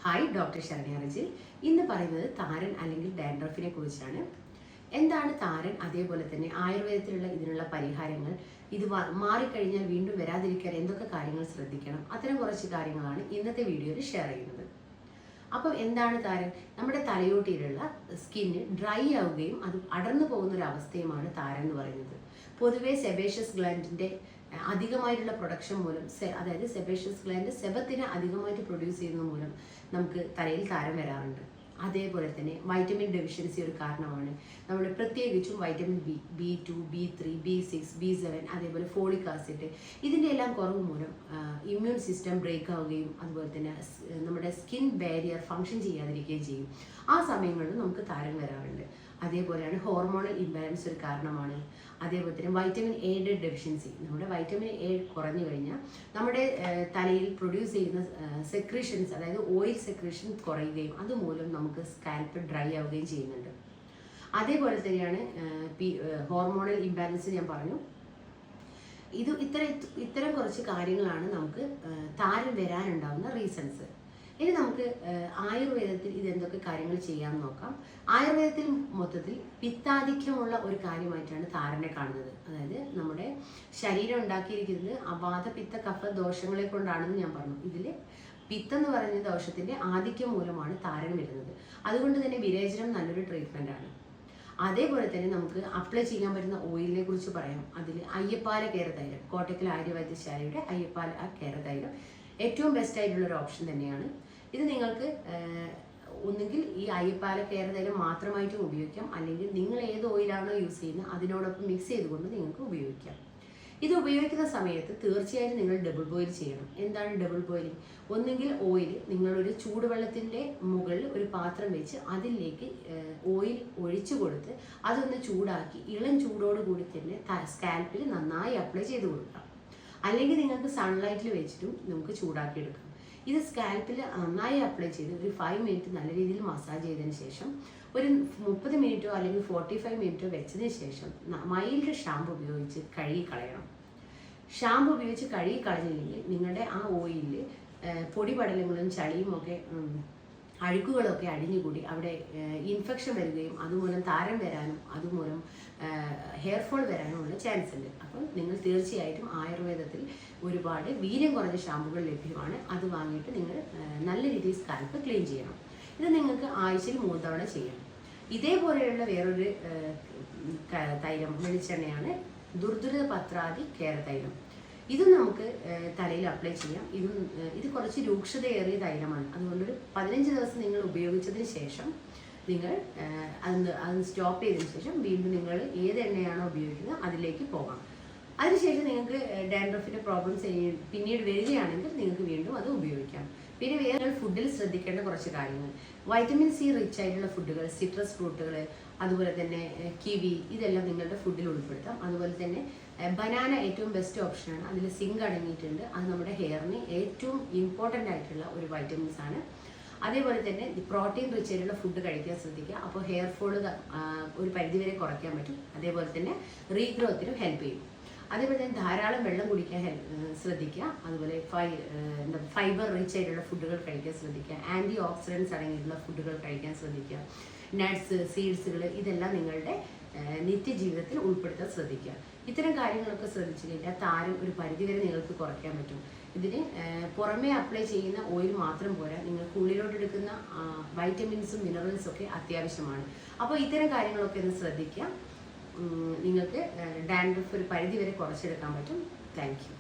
Hi, doctor Saranya Rijil. ഇന്ന് പറയുന്നത് താരൻ അല്ലെങ്കിൽ ഡാൻഡ്രഫിനെ കുറിച്ചാണ്. എന്താണ് താരൻ, അതേപോലെ തന്നെ ആയുർവേദത്തിലുള്ള ഇതിനുള്ള പരിഹാരങ്ങൾ, ഇത് മാറിക്കഴിഞ്ഞാൽ വീണ്ടും വരാതിരിക്കാൻ എന്തൊക്കെ കാര്യങ്ങൾ ശ്രദ്ധിക്കണം, അത്തരം കുറച്ച് കാര്യങ്ങളാണ് ഇന്നത്തെ വീഡിയോയിൽ ഷെയർ ചെയ്യുന്നത്. അപ്പം എന്താണ് താരൻ? നമ്മുടെ തലയോട്ടിയിലുള്ള സ്കിന്ന് ഡ്രൈ ആവുകയും അത് അടർന്നു പോകുന്ന ഒരു അവസ്ഥയുമാണ് താരൻ എന്ന് പറയുന്നത്. പൊതുവെ സെബേഷ്യസ് ഗ്ലാൻഡിന്റെ അധികമായിട്ടുള്ള പ്രൊഡക്ഷൻ മൂലം, അതായത് സെബേഷ്യസ് ഗ്ലാൻഡ് സെബത്തിനെ അധികമായിട്ട് പ്രൊഡ്യൂസ് ചെയ്യുന്നത് മൂലം നമുക്ക് തലയിൽ താരം വരാറുണ്ട്. അതേപോലെ തന്നെ വൈറ്റമിൻ ഡെഫിഷ്യൻസി ഒരു കാരണമാണ്. നമ്മൾ പ്രത്യേകിച്ചും vitamin B2, B3, B6, B7, അതേപോലെ ഫോളിക് ആസിഡ്, ഇതിൻ്റെ എല്ലാം കുറവ് മൂലം ഇമ്മ്യൂൺ സിസ്റ്റം ബ്രേക്ക് ആവുകയും അതുപോലെ തന്നെ നമ്മുടെ സ്കിൻ ബാരിയർ ഫങ്ഷൻ ചെയ്യാതിരിക്കുകയും ചെയ്യും. ആ സമയങ്ങളിൽ നമുക്ക് താരൻ വരാറുണ്ട്. അതേപോലെയാണ് ഹോർമോണൽ ഇംബാലൻസ് ഒരു കാരണമാണ്. അതേപോലെ തന്നെ വൈറ്റമിൻ എയുടെ ഡെഫിഷ്യൻസി, നമ്മുടെ വൈറ്റമിൻ എ കുറഞ്ഞു കഴിഞ്ഞാൽ നമ്മുടെ തലയിൽ പ്രൊഡ്യൂസ് ചെയ്യുന്ന സെക്രീഷൻസ്, അതായത് ഓയിൽ സെക്രീഷൻ കുറയുകയും അതുമൂലം നമുക്ക് സ്കാൽപ്പ് ഡ്രൈ ആവുകയും ചെയ്യുന്നുണ്ട്. അതേപോലെ തന്നെയാണ് ഹോർമോണൽ ഇംബാലൻസ് ഞാൻ പറഞ്ഞു. ഇത്തരം കുറച്ച് കാര്യങ്ങളാണ് നമുക്ക് താരൻ വരാനുണ്ടാകുന്ന റീസൺസ്. ഇനി നമുക്ക് ആയുർവേദത്തിൽ ഇതെന്തൊക്കെ കാര്യങ്ങൾ ചെയ്യാമെന്ന് നോക്കാം. ആയുർവേദത്തിൽ മൊത്തത്തിൽ പിത്താധിക്യമുള്ള ഒരു കാര്യമായിട്ടാണ് താരനെ കാണുന്നത്. അതായത് നമ്മുടെ ശരീരം ഉണ്ടാക്കിയിരിക്കുന്നത് അവാത പിത്ത കഫ ദോഷങ്ങളെ കൊണ്ടാണെന്ന് ഞാൻ പറഞ്ഞു. ഇതിൽ പിത്തം എന്ന് പറയുന്ന ദോഷത്തിന്റെ ആധിക്യം മൂലമാണ് താരൻ വരുന്നത്. അതുകൊണ്ട് തന്നെ വിരേചനം നല്ലൊരു ട്രീറ്റ്മെന്റ് ആണ്. അതേപോലെ തന്നെ നമുക്ക് അപ്ലൈ ചെയ്യാൻ പറ്റുന്ന ഓയിലിനെ കുറിച്ച് പറയാം. അതിൽ അയ്യപ്പാല കേരതൈലം, കോട്ടക്കൽ ആര്യവൈദ്യശാലയുടെ അയ്യപ്പാല കേരതൈലം ഏറ്റവും ബെസ്റ്റ് ആയിട്ടുള്ള ഒരു ഓപ്ഷൻ തന്നെയാണ്. ഇത് നിങ്ങൾക്ക് ഒന്നുകിൽ ഈ അയ്യപ്പാല കേരതൈലം മാത്രമായിട്ടും ഉപയോഗിക്കാം, അല്ലെങ്കിൽ നിങ്ങൾ ഏത് ഓയിലാണോ യൂസ് ചെയ്യുന്നത് അതിനോടൊപ്പം മിക്സ് ചെയ്തുകൊണ്ട് നിങ്ങൾക്ക് ഉപയോഗിക്കാം. ഇത് ഉപയോഗിക്കുന്ന സമയത്ത് തീർച്ചയായും നിങ്ങൾ ഡബിൾ ബോയിൽ ചെയ്യണം. എന്താണ് ഡബിൾ ബോയിലിംഗ്? ഒന്നുകിൽ ഓയിൽ നിങ്ങളൊരു ചൂടുവെള്ളത്തിൻ്റെ മുകളിൽ ഒരു പാത്രം വെച്ച് അതിലേക്ക് ഓയിൽ ഒഴിച്ചു കൊടുത്ത് അതൊന്ന് ചൂടാക്കി ഇളം ചൂടോടുകൂടി തന്നെ സ്കാൽപ്പിൽ നന്നായി അപ്ലൈ ചെയ്ത് കൊടുക്കാം. അല്ലെങ്കിൽ നിങ്ങൾക്ക് സൺലൈറ്റിൽ വെച്ചിട്ടും നമുക്ക് ചൂടാക്കി എടുക്കാം. ഇത് സ്കാൽപ്പിൽ നന്നായി അപ്ലൈ ചെയ്ത് ഒരു 5 മിനിറ്റ് നല്ല രീതിയിൽ മസാജ് ചെയ്തതിന് ശേഷം ഒരു 30 മിനിറ്റോ അല്ലെങ്കിൽ 45 മിനിറ്റോ വെച്ചതിന് ശേഷം മൈൽഡ് ഷാമ്പു ഉപയോഗിച്ച് കഴുകി കളയണം. ഷാമ്പു ഉപയോഗിച്ച് കഴുകി കളഞ്ഞില്ലെങ്കിൽ നിങ്ങളുടെ ആ ഓയിലിൽ പൊടിപടലങ്ങളും ചളിയും ഒക്കെ അഴുക്കുകളൊക്കെ അടിഞ്ഞുകൂടി അവിടെ ഇൻഫെക്ഷൻ വരികയും അതുമൂലം താരം വരാനും അതുമൂലം ഹെയർ ഫോൾ വരാനുമുള്ള ചാൻസ് ഉണ്ട്. അപ്പം നിങ്ങൾ തീർച്ചയായിട്ടും ആയുർവേദത്തിൽ ഒരുപാട് വീര്യം കുറഞ്ഞ ഷാമ്പുകൾ ലഭ്യമാണ്. അത് വാങ്ങിയിട്ട് നിങ്ങൾ നല്ല രീതിയിൽ സ്കാൽപ്പ് ക്ലീൻ ചെയ്യണം. ഇത് നിങ്ങൾക്ക് ആഴ്ചയിൽ 3 തവണ ചെയ്യണം. ഇതേപോലെയുള്ള വേറൊരു തൈലം വെളിച്ചെണ്ണയാണ് ദുർദുരിത പത്രാദി കേരതൈലം. ഇതും നമുക്ക് തലയിൽ അപ്ലൈ ചെയ്യാം. ഇത് കുറച്ച് രൂക്ഷതയേറിയ തൈലമാണ്. അതുകൊണ്ടൊരു 15 ദിവസം നിങ്ങൾ ഉപയോഗിച്ചതിന് ശേഷം നിങ്ങൾ അത് സ്റ്റോപ്പ് ചെയ്തതിന് ശേഷം വീണ്ടും നിങ്ങൾ ഏത് എണ്ണയാണോ ഉപയോഗിക്കുന്നത് അതിലേക്ക് പോകാം. അതിനുശേഷം നിങ്ങൾക്ക് ഡാൻഡ്രഫിന്റെ പ്രോബ്ലംസ് പിന്നീട് വരികയാണെങ്കിൽ നിങ്ങൾക്ക് വീണ്ടും അത് ഉപയോഗിക്കാം. പിന്നെ വേറെ ഫുഡിൽ ശ്രദ്ധിക്കേണ്ട കുറച്ച് കാര്യങ്ങൾ: വൈറ്റമിൻ സി റിച്ച് ആയിട്ടുള്ള ഫുഡുകൾ, സിട്രസ് ഫ്രൂട്ടുകൾ, അതുപോലെ തന്നെ കിവി, ഇതെല്ലാം നിങ്ങളുടെ ഫുഡിൽ ഉൾപ്പെടുത്താം. അതുപോലെ തന്നെ ബനാന ഏറ്റവും ബെസ്റ്റ് ഓപ്ഷനാണ്. അതിൽ സിങ്ക് അടങ്ങിയിട്ടുണ്ട്. അത് നമ്മുടെ ഹെയറിന് ഏറ്റവും ഇമ്പോർട്ടൻ്റ് ആയിട്ടുള്ള ഒരു വൈറ്റമിൻസ് ആണ്. അതേപോലെ തന്നെ പ്രോട്ടീൻ റിച്ച് ആയിട്ടുള്ള ഫുഡ് കഴിക്കാൻ ശ്രദ്ധിക്കുക. അപ്പോൾ ഹെയർ ഫോൾ ഒരു പരിധിവരെ കുറയ്ക്കാൻ പറ്റും. അതേപോലെ തന്നെ റീഗ്രോത്തിനും ഹെൽപ്പ് ചെയ്യും. അതേപോലെ തന്നെ ധാരാളം വെള്ളം കുടിക്കാൻ ശ്രദ്ധിക്കുക. അതുപോലെ ഫൈബർ റിച്ച് ആയിട്ടുള്ള ഫുഡുകൾ കഴിക്കാൻ ശ്രദ്ധിക്കുക. ആൻറ്റി ഓക്സിഡൻസ് അടങ്ങിയിട്ടുള്ള ഫുഡുകൾ കഴിക്കാൻ ശ്രദ്ധിക്കുക. നട്ട്സ്, സീഡ്സുകൾ, ഇതെല്ലാം നിങ്ങളുടെ നിത്യജീവിതത്തിൽ ഉൾപ്പെടുത്താൻ ശ്രദ്ധിക്കുക. ഇത്തരം കാര്യങ്ങളൊക്കെ ശ്രദ്ധിച്ചു കഴിഞ്ഞാൽ താരം ഒരു പരിധിവരെ നിങ്ങൾക്ക് കുറയ്ക്കാൻ പറ്റും. ഇതിന് പുറമേ അപ്ലൈ ചെയ്യുന്ന ഓയിൽ മാത്രം പോരാ, നിങ്ങൾക്ക് ഉള്ളിലോട്ട് എടുക്കുന്ന വൈറ്റമിൻസും മിനറൽസും ഒക്കെ അത്യാവശ്യമാണ്. അപ്പോൾ ഇത്തരം കാര്യങ്ങളൊക്കെ ഒന്ന് ശ്രദ്ധിക്കുക. നിങ്ങൾക്ക് ഡാൻഡ്രഫ് ഒരു പരിധിവരെ കുറച്ചെടുക്കാൻ പറ്റും. Thank you.